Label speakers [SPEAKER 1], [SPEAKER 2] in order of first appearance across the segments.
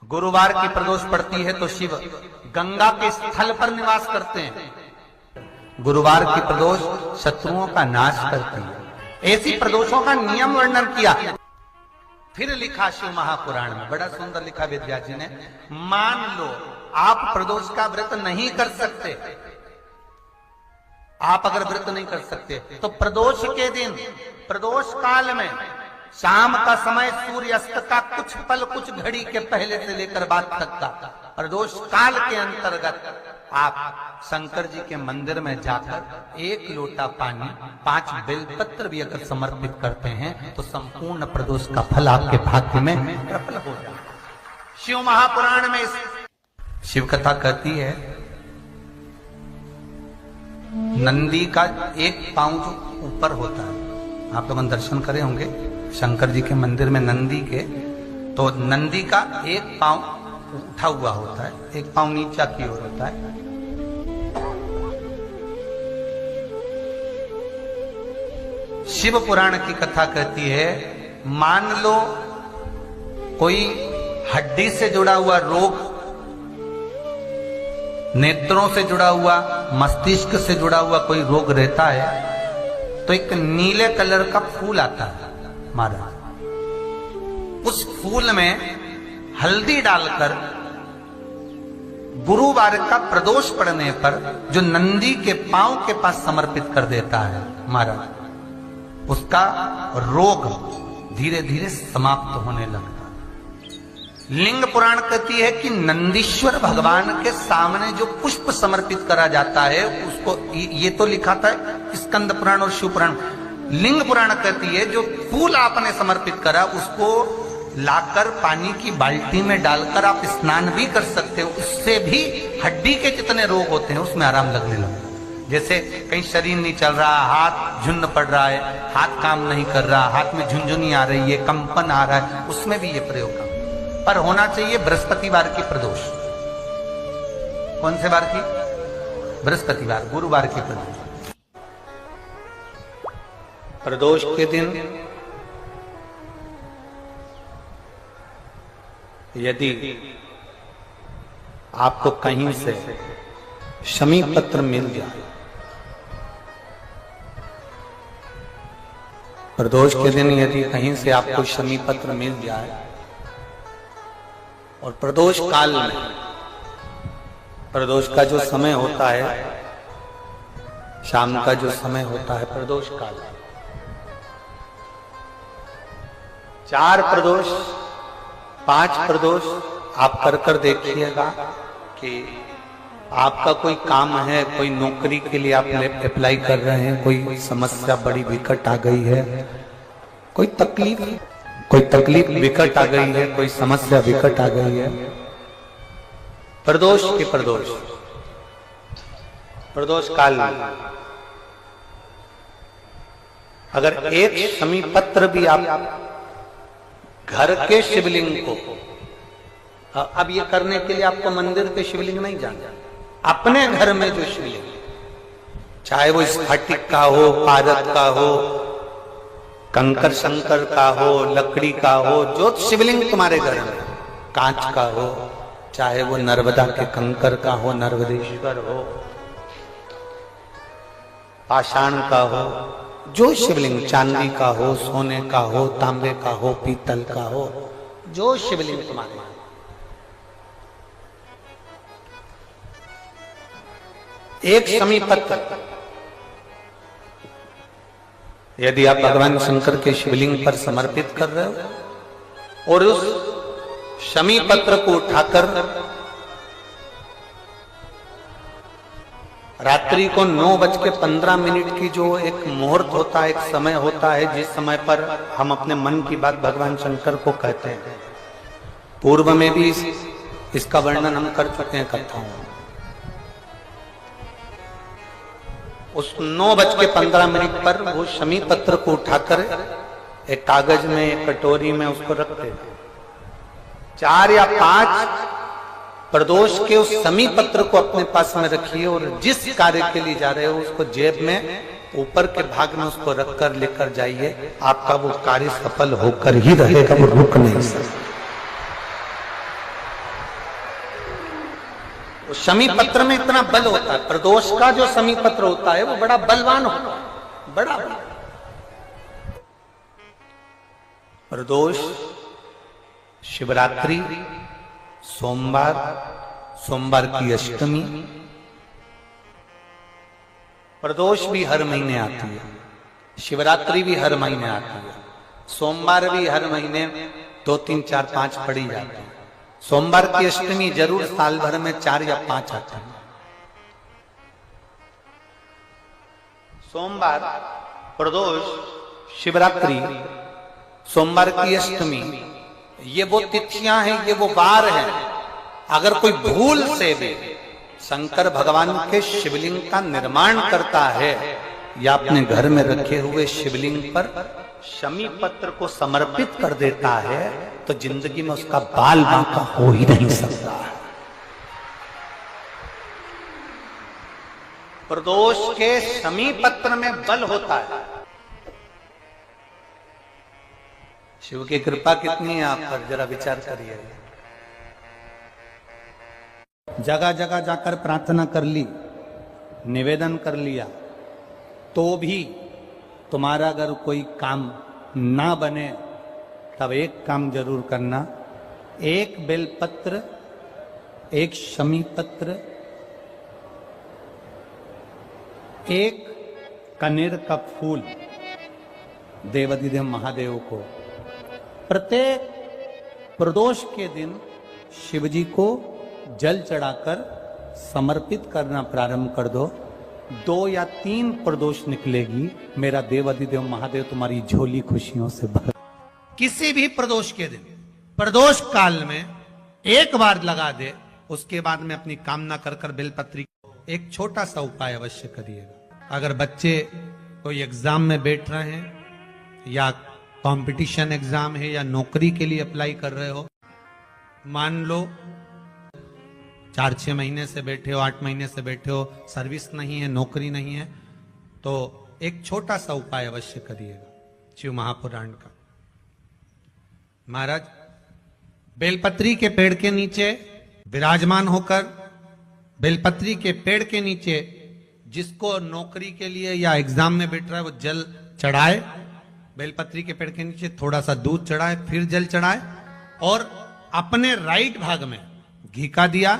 [SPEAKER 1] गुरुवार की प्रदोष पड़ती है तो शिव गंगा के स्थल पर निवास करते हैं। गुरुवार की प्रदोष शत्रुओं का नाश करती है। ऐसी प्रदोषों का नियम वर्णन किया। फिर लिखा शिव महापुराण में, बड़ा सुंदर लिखा विद्या जी ने, मान लो आप प्रदोष का व्रत नहीं कर सकते, आप अगर व्रत नहीं कर सकते तो प्रदोष के दिन, प्रदोष काल में शाम का समय सूर्यास्त का कुछ पल, कुछ घड़ी के पहले से लेकर बाद तक का प्रदोष काल के अंतर्गत आप शंकर जी के मंदिर में जाकर 1 लोटा पानी, 5 बेलपत्र भी अगर समर्पित करते हैं तो संपूर्ण प्रदोष का फल आपके भाग्य में प्रबल हो जाए। शिव महापुराण में शिव कथा कहती है, नंदी का एक पांव जो ऊपर होता है, आप लोग दर्शन करे होंगे शंकर जी के मंदिर में नंदी के, तो नंदी का एक पांव उठा हुआ होता है, एक पांव नीचा की ओर होता है। शिव पुराण की कथा कहती है, मान लो कोई हड्डी से जुड़ा हुआ रोग, नेत्रों से जुड़ा हुआ, मस्तिष्क से जुड़ा हुआ कोई रोग रहता है तो एक नीले कलर का फूल आता है महाराज, उस फूल में हल्दी डालकर गुरुवार का प्रदोष पड़ने पर जो नंदी के पांव के पास समर्पित कर देता है महाराज, उसका रोग धीरे धीरे समाप्त होने लगता है। लिंग पुराण कहती है कि नंदीश्वर भगवान के सामने जो पुष्प समर्पित करा जाता है उसको, ये तो लिखा था स्कंद पुराण और शिव पुराण, लिंग पुराण कहती है जो फूल आपने समर्पित करा उसको लाकर पानी की बाल्टी में डालकर आप स्नान भी कर सकते हो, उससे भी हड्डी के जितने रोग होते हैं उसमें आराम लगने लगता है। जैसे कहीं शरीर नहीं चल रहा, हाथ झुंड पड़ रहा है, हाथ काम नहीं कर रहा, हाथ में झुंझुनी आ रही है, कंपन आ रहा है, उसमें भी ये प्रयोग काम पर होना चाहिए बृहस्पतिवार की प्रदोष। कौन से बार की? बृहस्पतिवार, गुरुवार की प्रदोष। प्रदोष के दिन यदि आपको कहीं से शमी पत्र मिल जाए, प्रदोष के दिन यदि कहीं से आपको शमी पत्र मिल जाए और प्रदोष काल में, प्रदोष का जो समय होता है, शाम का जो समय होता है प्रदोष काल, 4 प्रदोष 5 प्रदोष आप कर देखिएगा कि आपका कोई काम है, कोई नौकरी के लिए आप अप्लाई कर रहे हैं, कोई समस्या बड़ी विकट आ गई है, कोई तकलीफ विकट आ गई है, कोई समस्या विकट आ गई है, प्रदोष के प्रदोष काल में अगर एक शमी पत्र भी आप घर के शिवलिंग को, अब ये करने के लिए आपको मंदिर के शिवलिंग नहीं जाना, अपने घर में जो शिवलिंग, चाहे वो स्फटिक का हो, पारद का हो, कंकर शंकर का हो, लकड़ी का हो, जो शिवलिंग तुम्हारे घर में, कांच का हो, चाहे वो नर्मदा के कंकर का हो, नर्मदेश्वर हो, पाषाण का हो, जो शिवलिंग, चांदी का हो, सोने का हो, तांबे का हो, पीतल का हो, जो शिवलिंग तुम्हारे, एक शमी पत्र यदि आप भगवान शंकर के शिवलिंग पर समर्पित कर रहे हो और उस शमी पत्र को उठाकर रात्रि को 9:15 की जो एक मुहूर्त होता है, एक समय होता है जिस समय पर हम अपने मन की बात भगवान शंकर को कहते हैं, पूर्व में भी इसका वर्णन हम कर चुके हैं कथाओं में। उस 9:15 पर वो शमी पत्र को उठाकर एक कागज में, एक कटोरी में उसको रखते हैं। 4 या 5 प्रदोष के उस शमी पत्र को अपने पास में रखिए और जिस कार्य के लिए जा रहे हो उसको जेब में ऊपर के भाग में उसको रखकर लेकर जाइए, आपका वो कार्य सफल होकर ही रहेगा, वो रुक नहीं सकता। वो शमी पत्र में इतना बल होता है, प्रदोष का जो शमी पत्र होता है वो बड़ा बलवान होता है, बड़ा बल। प्रदोष शिवरात्रि, सोमवार, सोमवार की अष्टमी। प्रदोष भी हर महीने आती है, शिवरात्रि भी हर महीने आती है, सोमवार भी हर महीने 2, 3, 4, 5 पड़ी जाती है। सोमवार की अष्टमी जरूर साल भर में 4 या 5 आती है। सोमवार, प्रदोष, शिवरात्रि, सोमवार की अष्टमी, ये वो तिथियां हैं, ये वो वार हैं। अगर कोई भूल से भी शंकर भगवान के शिवलिंग का निर्माण करता है या अपने घर में रखे हुए शिवलिंग पर शमी पत्र को समर्पित कर देता है तो जिंदगी में उसका बाल बांका हो ही नहीं सकता। प्रदोष के शमी पत्र में बल होता है। शिव की कृपा कितनी है आप पर, जरा विचार करिए। जगह जगह जाकर प्रार्थना कर ली, निवेदन कर लिया, तो भी तुम्हारा अगर कोई काम ना बने तब एक काम जरूर करना, एक बेलपत्र, एक शमी पत्र, एक कनेर का फूल देवाधिदेव महादेव को प्रत्येक प्रदोष के दिन शिवजी को जल चढ़ाकर समर्पित करना प्रारंभ कर दो। 2 या 3 प्रदोष निकलेगी, मेरा देवाधिदेव महादेव तुम्हारी झोली खुशियों से भर। किसी भी प्रदोष के दिन, प्रदोष काल में एक बार लगा दे, उसके बाद में अपनी कामना कर कर बेलपत्री। एक छोटा सा उपाय अवश्य करिएगा। अगर बच्चे कोई एग्जाम में बैठ रहे हैं या कंपटीशन एग्जाम है या नौकरी के लिए अप्लाई कर रहे हो, मान लो 4-6 महीने से बैठे हो, 8 महीने से बैठे हो, सर्विस नहीं है, नौकरी नहीं है, तो एक छोटा सा उपाय अवश्य करिएगा शिव महापुराण का। महाराज बेलपत्री के पेड़ के नीचे विराजमान होकर, बेलपत्री के पेड़ के नीचे जिसको नौकरी के लिए या एग्जाम में बैठ रहा है वो जल चढ़ाए, बेलपत्री के पेड़ के नीचे थोड़ा सा दूध चढ़ाए, फिर जल चढ़ाए और अपने राइट भाग में घी का दिया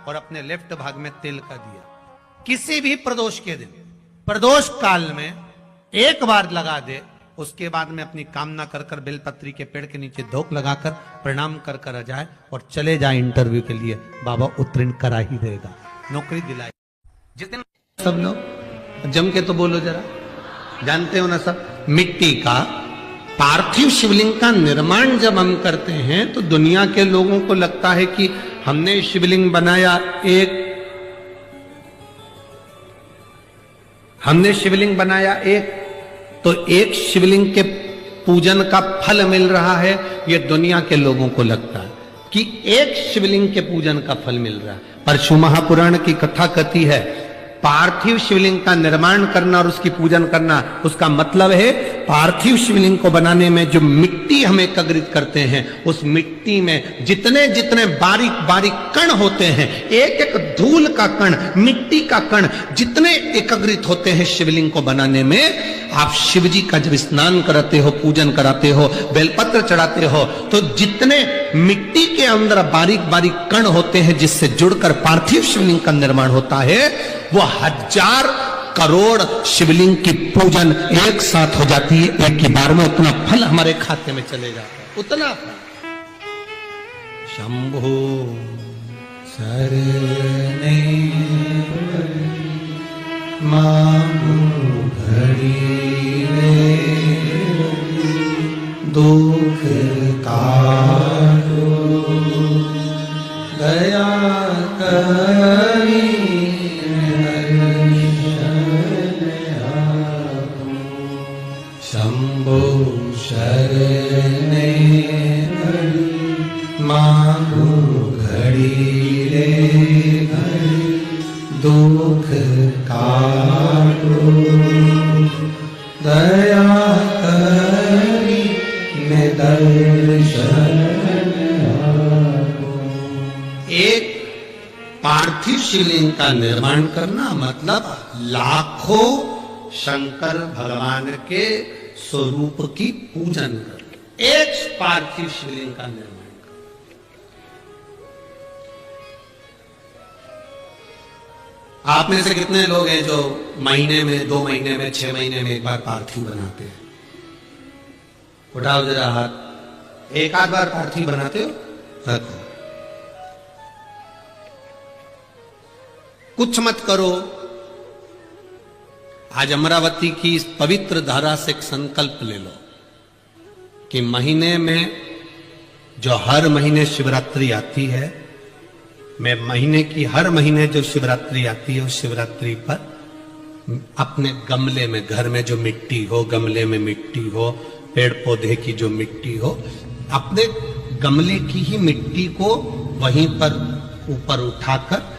[SPEAKER 1] और अपने लेफ्ट भाग में तेल का दिया। किसी भी प्रदोष के दिन, प्रदोष काल में एक बार लगा दे, उसके बाद में अपनी कामना कर कर बेलपत्री के पेड़ के नीचे धोख लगाकर प्रणाम कर कर आ जाए और चले जाए इंटरव्यू के लिए, बाबा उत्तीर्ण करा ही देगा, नौकरी दिलाए। जिस दिन सब लोग जम के तो बोलो जरा, जानते हो ना सब, मिट्टी का पार्थिव शिवलिंग का निर्माण जब हम करते हैं तो दुनिया के लोगों को लगता है कि हमने शिवलिंग बनाया, हमने शिवलिंग बनाया एक, तो एक शिवलिंग के पूजन का फल मिल रहा है। ये दुनिया के लोगों को लगता है कि एक शिवलिंग के पूजन का फल मिल रहा है, पर शिव महापुराण की कथा कहती है पार्थिव शिवलिंग का निर्माण करना और उसकी पूजन करना, उसका मतलब है पार्थिव शिवलिंग को बनाने में जो मिट्टी हम एकत्रित करते हैं, उस मिट्टी में जितने जितने बारीक बारीक कण होते हैं, एक एक धूल का कण, मिट्टी का कण जितने एकत्रित होते हैं शिवलिंग को बनाने में, आप शिवजी का जब स्नान कराते हो, पूजन कराते हो, बेलपत्र चढ़ाते हो, तो जितने मिट्टी के अंदर बारीक बारीक कण होते हैं जिससे जुड़कर पार्थिव शिवलिंग का निर्माण होता है, वो 1000 करोड़ शिवलिंग की पूजन एक साथ हो जाती है एक ही बार में। उतना फल हमारे खाते में चले जाता है, उतना फल। शंभो शरणे मांगो घड़ी दुख काटो दया करी शंभो शरणे मांगो घड़ी रे घड़ी दुख काटो दया करी दर्शन। एक
[SPEAKER 2] पार्थिव शिवलिंग का निर्माण करना मतलब लाखों शंकर भगवान के स्वरूप की पूजन कर, एक पार्थिव शिवलिंग का निर्माण। आप में से कितने लोग हैं जो महीने में, 2 महीने में, 6 महीने में एक बार पार्थिव बनाते हैं? उठाओ जरा हाथ। एक आध बार पार्थिव बनाते हो? रखो। कुछ मत करो। आज अमरावती की इस पवित्र धारा से एक संकल्प ले लो कि महीने में, जो हर महीने शिवरात्रि आती है, मैं महीने की हर महीने जो शिवरात्रि आती है उस शिवरात्रि पर अपने गमले में, घर में जो मिट्टी हो, गमले में मिट्टी हो, पेड़ पौधे की जो मिट्टी हो, अपने गमले की ही मिट्टी को वहीं पर ऊपर उठाकर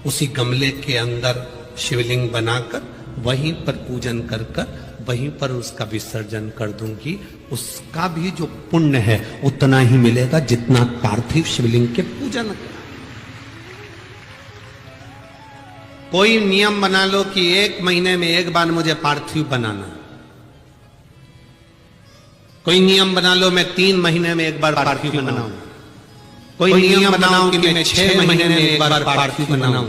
[SPEAKER 2] उसी गमले के अंदर शिवलिंग बनाकर वहीं पर पूजन कर वहीं पर उसका विसर्जन कर दूंगी। उसका भी जो पुण्य है उतना ही मिलेगा जितना पार्थिव शिवलिंग के पूजन का। कोई नियम बना लो कि 1 महीने में एक बार मुझे पार्थिव बनाना। कोई नियम बना लो मैं 3 महीने में एक बार पार्थिव बनाऊं। कोई नियम बनाओ कि मैं 6 महीने में एक बार पार्थिव बनाऊं।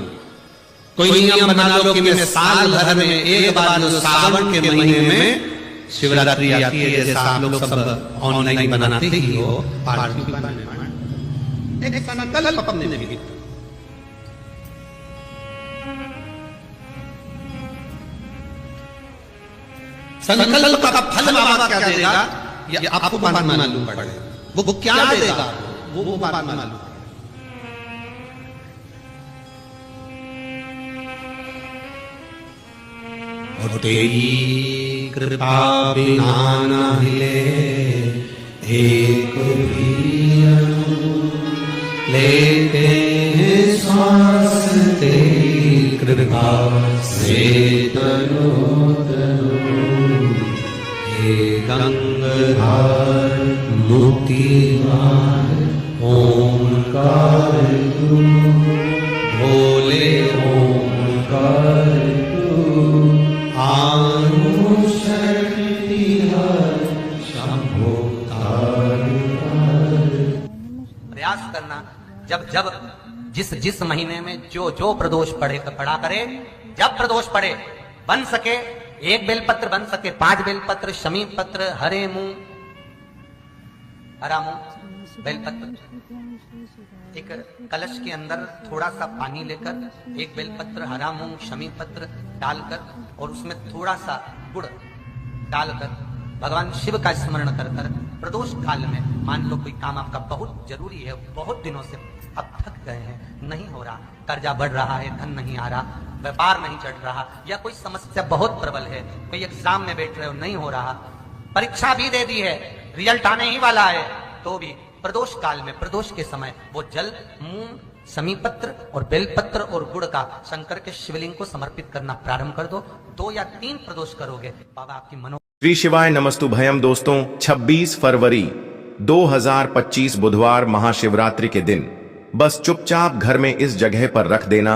[SPEAKER 2] कोई नियम बना लो कि मैं साल भर में एक बार, जो सावन के महीने में शिवरात्रि आती है, जैसा आप लोग सब ऑनलाइन बनाते ही हो, पार्थिव बनाना एक संकल्प अपने में। संकल्प का फल बाबा क्या देगा ये आपको बात मालूम पड़ेगा। वो क्या देगा वो बात मालूम। और तेरी कृपा बिना न हिले एक भी अणु, लेते हैं श्वास तेरी कृपा से तनो तनो। गंगाधर मुक्तिदार ओंकार तू, भोले ओंकार तू, आनु शक्ति हर शंभो
[SPEAKER 1] प्रयास करना। जब जब जिस महीने में जो प्रदोष पड़ा करे, जब प्रदोष पड़े, बन सके 1 बेलपत्र, बन सके 5 बेलपत्र, शमी पत्र, हरे मुंह, हरा मुंह, बेलपत्र, एक कलश के अंदर थोड़ा सा पानी लेकर 1 बेलपत्र, हरा मूंग, शमी पत्र डालकर और उसमें थोड़ा सा गुड़ डालकर भगवान शिव का स्मरण कर प्रदोष काल में, मान लो कोई काम आपका बहुत जरूरी है, बहुत दिनों से अब थक गए हैं, नहीं हो रहा, कर्जा बढ़ रहा है, धन नहीं आ रहा, व्यापार नहीं चढ़ रहा, या कोई समस्या बहुत प्रबल है, कोई एग्जाम में बैठ रहे हो नहीं हो रहा, परीक्षा भी दे दी है, रिजल्ट आने ही वाला है, तो भी प्रदोष काल में, प्रदोष के समय वो जल, मूंग, समीपत्र और बेलपत्र और गुड़ का शंकर के शिवलिंग को समर्पित करना प्रारंभ कर दो। 2 या 3 प्रदोष करोगे, बाबा आपकी मनो।
[SPEAKER 3] श्री शिवाय नमस्तु भयम। दोस्तों, 26 फरवरी 2025 बुधवार महाशिवरात्रि के दिन बस चुपचाप घर में इस जगह पर रख देना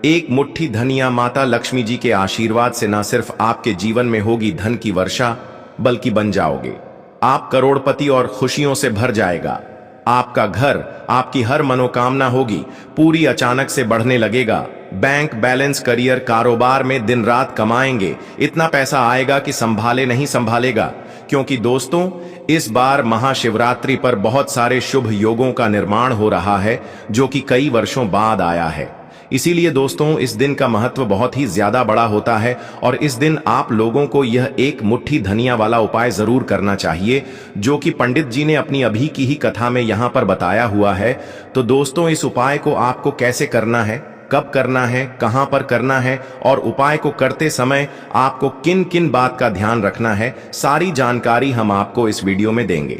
[SPEAKER 3] एक मुट्ठी धनिया। माता लक्ष्मी जी के आशीर्वाद से न सिर्फ आपके जीवन में होगी धन की वर्षा, बल्कि बन जाओगे आप करोड़पति और खुशियों से भर जाएगा आपका घर। आपकी हर मनोकामना होगी पूरी, अचानक से बढ़ने लगेगा बैंक बैलेंस, करियर, कारोबार में दिन रात कमाएंगे, इतना पैसा आएगा कि संभाले नहीं संभालेगा। क्योंकि दोस्तों, इस बार महाशिवरात्रि पर बहुत सारे शुभ योगों का निर्माण हो रहा है जो कि कई वर्षों बाद आया है। इसीलिए दोस्तों, इस दिन का महत्व बहुत ही ज्यादा बड़ा होता है और इस दिन आप लोगों को यह एक मुट्ठी धनिया वाला उपाय जरूर करना चाहिए, जो कि पंडित जी ने अपनी अभी की ही कथा में यहां पर बताया हुआ है। तो दोस्तों, इस उपाय को आपको कैसे करना है, कब करना है, कहां पर करना है और उपाय को करते समय आपको किन किन बात का ध्यान रखना है, सारी जानकारी हम आपको इस वीडियो में देंगे।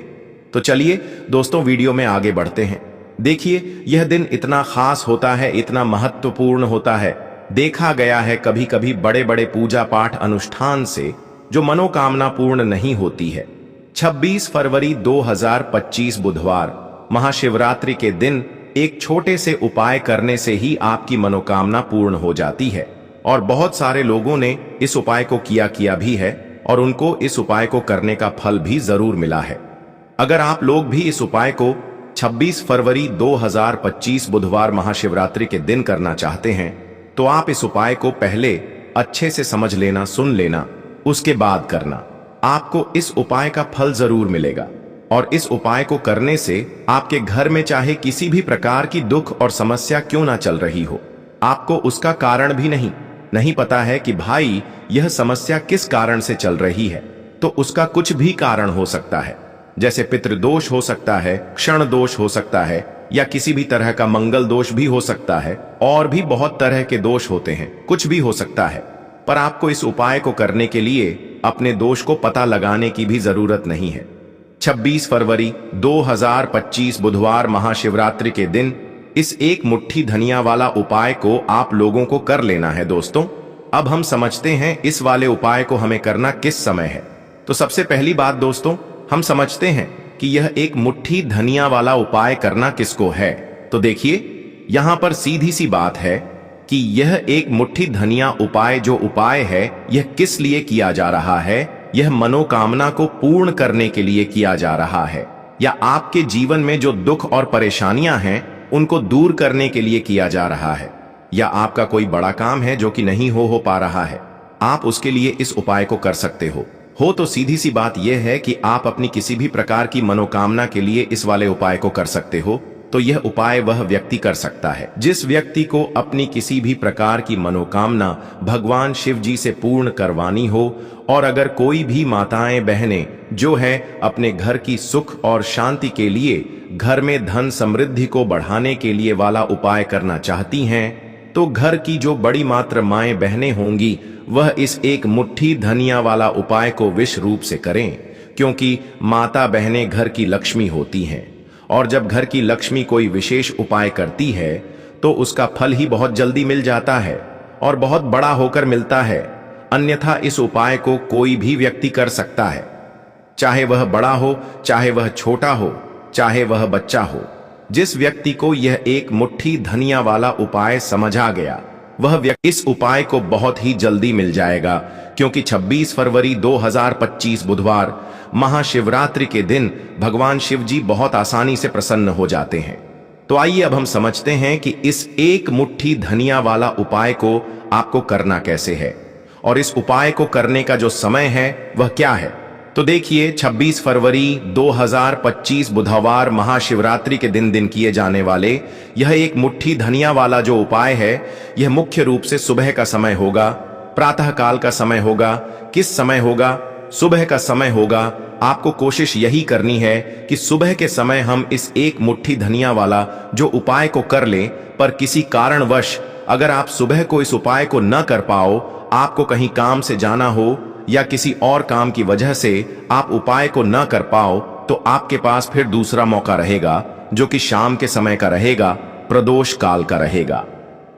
[SPEAKER 3] तो चलिए दोस्तों, वीडियो में आगे बढ़ते हैं। देखिए, यह दिन इतना खास होता है, इतना महत्वपूर्ण होता है। देखा गया है कभी कभी बड़े बड़े पूजा पाठ अनुष्ठान से जो मनोकामना पूर्ण नहीं होती है। 26 फरवरी 2025 बुधवार महाशिवरात्रि के दिन एक छोटे से उपाय करने से ही आपकी मनोकामना पूर्ण हो जाती है। और बहुत सारे लोगों ने इस उपाय को किया भी है और उनको इस उपाय को करने का फल भी जरूर मिला है। अगर आप लोग भी इस उपाय को 26 फरवरी 2025 बुधवार महाशिवरात्रि के दिन करना चाहते हैं तो आप इस उपाय को पहले अच्छे से समझ लेना, सुन लेना, उसके बाद करना। आपको इस उपाय का फल जरूर मिलेगा। और इस उपाय को करने से आपके घर में चाहे किसी भी प्रकार की दुख और समस्या क्यों ना चल रही हो, आपको उसका कारण भी नहीं पता है कि भाई यह समस्या किस कारण से चल रही है, तो उसका कुछ भी कारण हो सकता है। जैसे पितृदोष हो सकता है, क्षण दोष हो सकता है, या किसी भी तरह का मंगल दोष भी हो सकता है, और भी बहुत तरह के दोष होते हैं, कुछ भी हो सकता है। पर आपको इस उपाय को करने के लिए अपने दोष को पता लगाने की भी जरूरत नहीं है। 26 फरवरी 2025 बुधवार महाशिवरात्रि के दिन इस एक मुट्ठी धनिया वाला उपाय को आप लोगों को कर लेना है। दोस्तों, अब हम समझते हैं इस वाले उपाय को हमें करना किस समय है। तो सबसे पहली बात दोस्तों, हम समझते हैं कि यह एक मुट्ठी धनिया वाला उपाय करना किसको है। तो देखिए, यहां पर सीधी सी बात है कि यह एक मुट्ठी धनिया उपाय जो उपाय है, यह किस लिए किया जा रहा है। यह मनोकामना को पूर्ण करने के लिए किया जा रहा है, या आपके जीवन में जो दुख और परेशानियां हैं उनको दूर करने के लिए किया जा रहा है, या आपका कोई बड़ा काम है जो कि नहीं हो पा रहा है, आप उसके लिए इस उपाय को कर सकते हो तो सीधी सी बात यह है कि आप अपनी किसी भी प्रकार की मनोकामना के लिए इस वाले उपाय को कर सकते हो। तो यह उपाय वह व्यक्ति कर सकता है जिस व्यक्ति को अपनी किसी भी प्रकार की मनोकामना भगवान शिव जी से पूर्ण करवानी हो। और अगर कोई भी माताएं बहनें जो है अपने घर की सुख और शांति के लिए, घर में धन समृद्धि को बढ़ाने के लिए वाला उपाय करना चाहती हैं, तो घर की जो बड़ी मात्र माएं बहनें होंगी वह इस एक मुट्ठी धनिया वाला उपाय को विशेष रूप से करें, क्योंकि माता बहनें घर की लक्ष्मी होती हैं। और जब घर की लक्ष्मी कोई विशेष उपाय करती है तो उसका फल ही बहुत जल्दी मिल जाता है और बहुत बड़ा होकर मिलता है। अन्यथा इस उपाय को कोई भी व्यक्ति कर सकता है, चाहे वह बड़ा हो, चाहे वह छोटा हो, चाहे वह बच्चा हो। जिस व्यक्ति को यह एक मुट्ठी धनिया वाला उपाय समझ आ गया, वह व्यक्ति इस उपाय को बहुत ही जल्दी मिल जाएगा, क्योंकि 26 फरवरी 2025 बुधवार महाशिवरात्रि के दिन भगवान शिव जी बहुत आसानी से प्रसन्न हो जाते हैं। तो आइए अब हम समझते हैं कि इस एक मुट्ठी धनिया वाला उपाय को आपको करना कैसे है, और इस उपाय को करने का जो समय है वह क्या है। तो देखिए, 26 फरवरी 2025 बुधवार महाशिवरात्रि के दिन किए जाने वाले यह एक मुट्ठी धनिया वाला जो उपाय है, यह मुख्य रूप से सुबह का समय होगा, प्रातः काल का समय होगा। किस समय होगा? सुबह का समय होगा। आपको कोशिश यही करनी है कि सुबह के समय हम इस एक मुट्ठी धनिया वाला जो उपाय को कर लें। पर किसी कारणवश अगर आप सुबह को इस उपाय को न कर पाओ, आपको कहीं काम से जाना हो या किसी और काम की वजह से आप उपाय को न कर पाओ, तो आपके पास फिर दूसरा मौका रहेगा, जो कि शाम के समय का रहेगा, प्रदोष काल का रहेगा।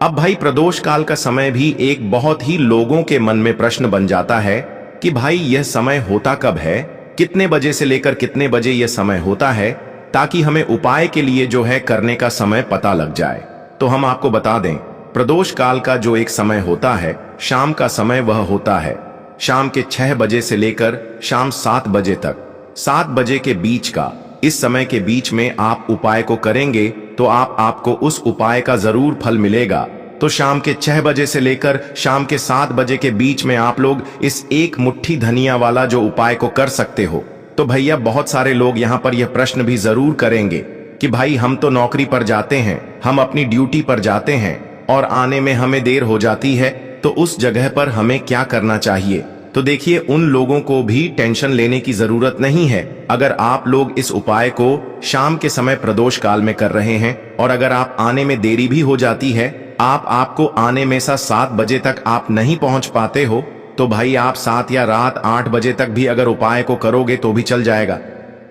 [SPEAKER 3] अब भाई, प्रदोष काल का समय भी एक बहुत ही लोगों के मन में प्रश्न बन जाता है कि भाई यह समय होता कब है, कितने बजे से लेकर कितने बजे यह समय होता है, ताकि हमें उपाय के लिए जो है करने का समय पता लग जाए। तो हम आपको बता दें, प्रदोष काल का जो एक समय होता है, शाम का समय, वह होता है शाम के 6 बजे से लेकर शाम 7 बजे तक। 7 बजे के बीच का, इस समय के बीच में आप उपाय को करेंगे तो आपको उस उपाय का जरूर फल मिलेगा। तो शाम के 6 बजे से लेकर शाम के 7 बजे के बीच में आप लोग इस एक मुट्ठी धनिया वाला जो उपाय को कर सकते हो। तो भैया, बहुत सारे लोग यहाँ पर यह प्रश्न भी जरूर करेंगे कि भाई हम तो नौकरी पर जाते हैं, हम अपनी ड्यूटी पर जाते हैं और आने में हमें देर हो जाती है, तो उस जगह पर हमें क्या करना चाहिए। तो देखिए, उन लोगों को भी टेंशन लेने की जरूरत नहीं है। अगर आप लोग इस उपाय को शाम के समय प्रदोष काल में कर रहे हैं और अगर आप आने में देरी भी हो जाती है, आपको आने में 7 बजे तक आप नहीं पहुंच पाते हो, तो भाई आप 7 या रात 8 बजे तक भी अगर उपाय को करोगे तो भी चल जाएगा।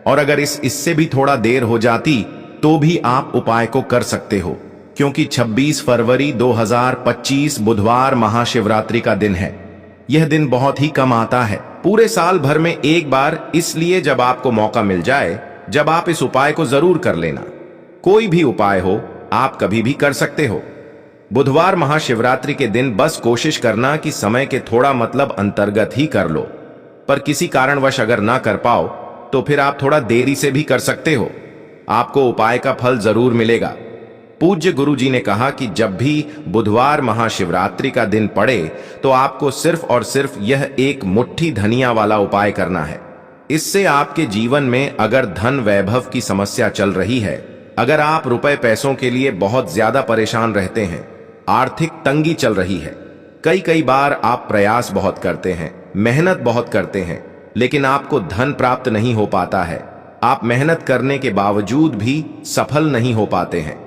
[SPEAKER 3] और अगर इससे भी थोड़ा देर हो जाती तो भी आप उपाय को कर सकते हो, क्योंकि 26 फरवरी 2025 बुधवार महाशिवरात्रि का दिन है। यह दिन बहुत ही कम आता है, पूरे साल भर में एक बार, इसलिए जब आपको मौका मिल जाए, जब आप इस उपाय को जरूर कर लेना। कोई भी उपाय हो, आप कभी भी कर सकते हो। बुधवार महाशिवरात्रि के दिन बस कोशिश करना कि समय के थोड़ा मतलब अंतर्गत ही कर लो, पर किसी कारणवश अगर ना कर पाओ तो फिर आप थोड़ा देरी से भी कर सकते हो। आपको उपाय का फल जरूर मिलेगा। पूज्य गुरु जी ने कहा कि जब भी बुधवार महाशिवरात्रि का दिन पड़े तो आपको सिर्फ और सिर्फ यह एक मुट्ठी धनिया वाला उपाय करना है। इससे आपके जीवन में अगर धन वैभव की समस्या चल रही है, अगर आप रुपए पैसों के लिए बहुत ज्यादा परेशान रहते हैं, आर्थिक तंगी चल रही है, कई बार आप प्रयास बहुत करते हैं, मेहनत बहुत करते हैं, लेकिन आपको धन प्राप्त नहीं हो पाता है, आप मेहनत करने के बावजूद भी सफल नहीं हो पाते हैं,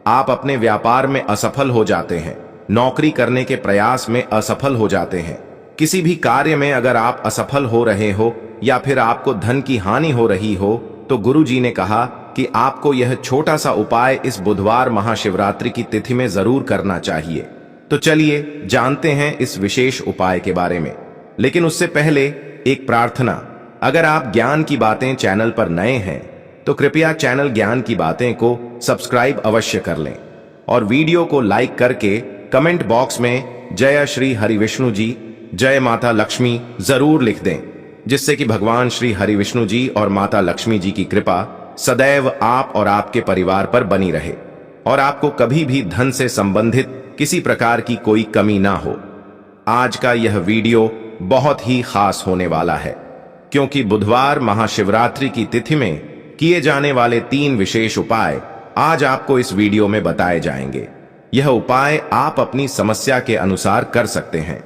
[SPEAKER 3] आप अपने व्यापार में असफल हो जाते हैं, नौकरी करने के प्रयास में असफल हो जाते हैं, किसी भी कार्य में अगर आप असफल हो रहे हो या फिर आपको धन की हानि हो रही हो, तो गुरु जी ने कहा कि आपको यह छोटा सा उपाय इस बुधवार महाशिवरात्रि की तिथि में जरूर करना चाहिए। तो चलिए जानते हैं इस विशेष उपाय के बारे में। लेकिन उससे पहले एक प्रार्थना, अगर आप ज्ञान की बातें चैनल पर नए हैं तो कृपया चैनल ज्ञान की बातें को सब्सक्राइब अवश्य कर लें और वीडियो को लाइक करके कमेंट बॉक्स में जय श्री हरिविष्णु जी, जय माता लक्ष्मी जरूर लिख दें, जिससे कि भगवान श्री हरिविष्णु जी और माता लक्ष्मी जी की कृपा सदैव आप और आपके परिवार पर बनी रहे और आपको कभी भी धन से संबंधित किसी प्रकार की कोई कमी ना हो। आज का यह वीडियो बहुत ही खास होने वाला है, क्योंकि बुधवार महाशिवरात्रि की तिथि में किए जाने वाले 3 विशेष उपाय आज आपको इस वीडियो में बताए जाएंगे। यह उपाय आप अपनी समस्या के अनुसार कर सकते हैं।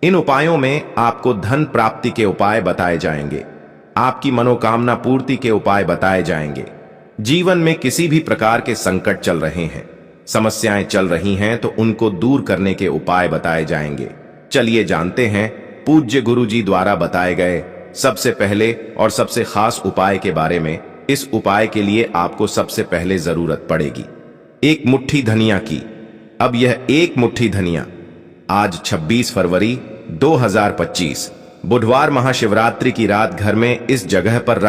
[SPEAKER 3] इन उपायों में आपको धन प्राप्ति के उपाय बताए जाएंगे, आपकी मनोकामना पूर्ति के उपाय बताए जाएंगे। जीवन में किसी भी प्रकार के संकट चल रहे हैं, समस्याएं चल रही हैं, तो उनको दूर करने के उपाय बताए जाएंगे। चलिए जानते हैं पूज्य गुरु जी द्वारा बताए गए सबसे पहले और सबसे खास उपाय के बारे में। इस उपाय के लिए आपको सबसे पहले जरूरत पड़ेगी एक मुट्ठी धनिया की। अब यह एक मुट्ठी धनिया आज 26 फरवरी 2025 बुधवार महाशिवरात्रि की रात घर में इस जगह पर